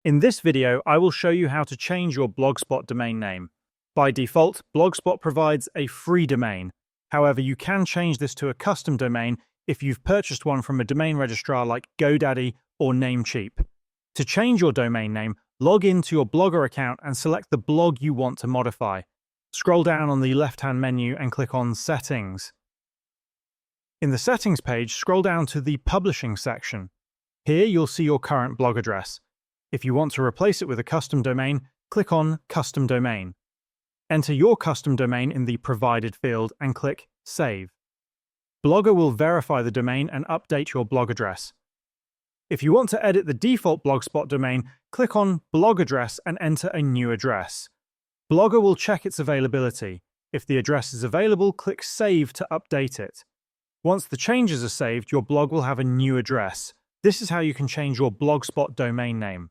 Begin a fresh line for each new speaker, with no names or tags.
In this video, I will show you how to change your Blogspot domain name. By default, Blogspot provides a free domain. However, you can change this to a custom domain if you've purchased one from a domain registrar like GoDaddy or Namecheap. To change your domain name, log into your Blogger account and select the blog you want to modify. Scroll down on the left-hand menu and click on Settings. In the Settings page, scroll down to the Publishing section. Here you'll see your current blog address. If you want to replace it with a custom domain, click on Custom Domain. Enter your custom domain in the Provided field and click Save. Blogger will verify the domain and update your blog address. If you want to edit the default Blogspot domain, click on Blog Address and enter a new address. Blogger will check its availability. If the address is available, click Save to update it. Once the changes are saved, your blog will have a new address. This is how you can change your Blogspot domain name.